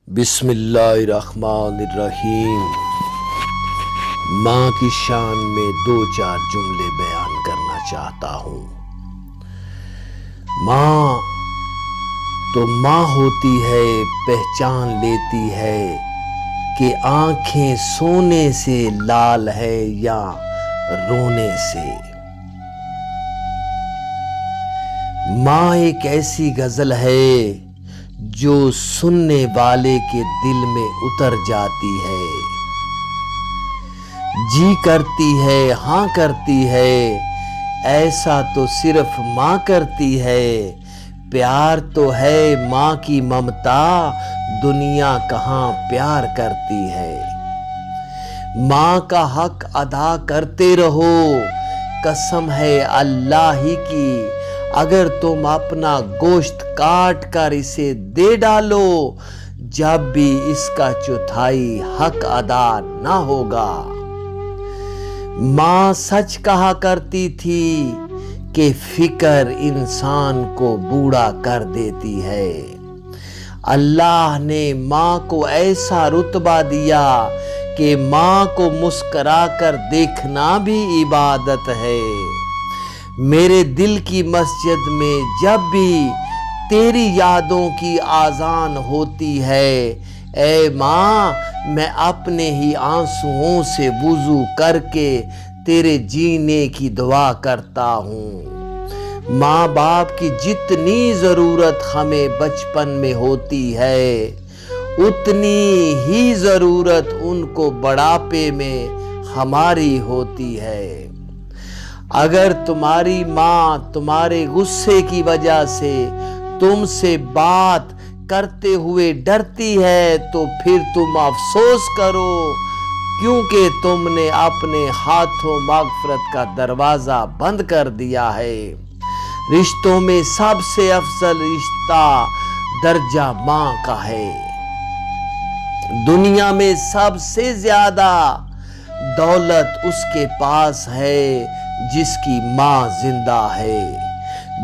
بسم اللہ الرحمن الرحیم۔ ماں کی شان میں دو چار جملے بیان کرنا چاہتا ہوں۔ ماں تو ماں ہوتی ہے، پہچان لیتی ہے کہ آنکھیں سونے سے لال ہے یا رونے سے۔ ماں ایک ایسی غزل ہے جو سننے والے کے دل میں اتر جاتی ہے، جی کرتی ہے، ہاں کرتی ہے، ایسا تو صرف ماں کرتی ہے۔ پیار تو ہے ماں کی ممتا، دنیا کہاں پیار کرتی ہے۔ ماں کا حق ادا کرتے رہو، قسم ہے اللہ ہی کی، اگر تم اپنا گوشت کاٹ کر اسے دے ڈالو، جب بھی اس کا چوتھائی حق ادا نہ ہوگا۔ ماں سچ کہا کرتی تھی کہ فکر انسان کو بوڑھا کر دیتی ہے۔ اللہ نے ماں کو ایسا رتبہ دیا کہ ماں کو مسکرا کر دیکھنا بھی عبادت ہے۔ میرے دل کی مسجد میں جب بھی تیری یادوں کی آذان ہوتی ہے، اے ماں میں اپنے ہی آنسوؤں سے وضو کر کے تیرے جینے کی دعا کرتا ہوں۔ ماں باپ کی جتنی ضرورت ہمیں بچپن میں ہوتی ہے، اتنی ہی ضرورت ان کو بڑھاپے میں ہماری ہوتی ہے۔ اگر تمہاری ماں تمہارے غصے کی وجہ سے تم سے بات کرتے ہوئے ڈرتی ہے تو پھر تم افسوس کرو، کیونکہ تم نے اپنے ہاتھوں مغفرت کا دروازہ بند کر دیا ہے۔ رشتوں میں سب سے افضل رشتہ درجہ ماں کا ہے۔ دنیا میں سب سے زیادہ دولت اس کے پاس ہے جس کی ماں زندہ ہے۔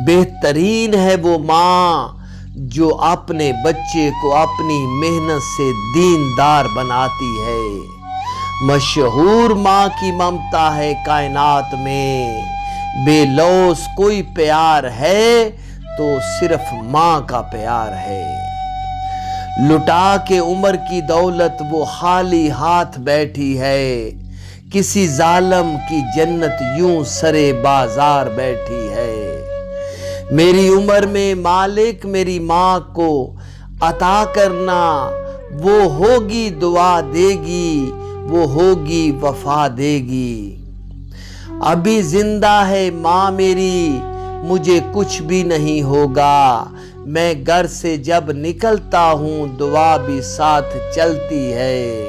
بہترین ہے وہ ماں جو اپنے بچے کو اپنی محنت سے دیندار بناتی ہے۔ مشہور ماں کی ممتا ہے کائنات میں، بے لوث کوئی پیار ہے تو صرف ماں کا پیار ہے۔ لٹا کے عمر کی دولت وہ خالی ہاتھ بیٹھی ہے، کسی ظالم کی جنت یوں سرے بازار بیٹھی ہے۔ میری عمر میں مالک میری ماں کو عطا کرنا، وہ ہوگی دعا دے گی، وہ ہوگی وفا دے گی۔ ابھی زندہ ہے ماں میری، مجھے کچھ بھی نہیں ہوگا، میں گھر سے جب نکلتا ہوں دعا بھی ساتھ چلتی ہے۔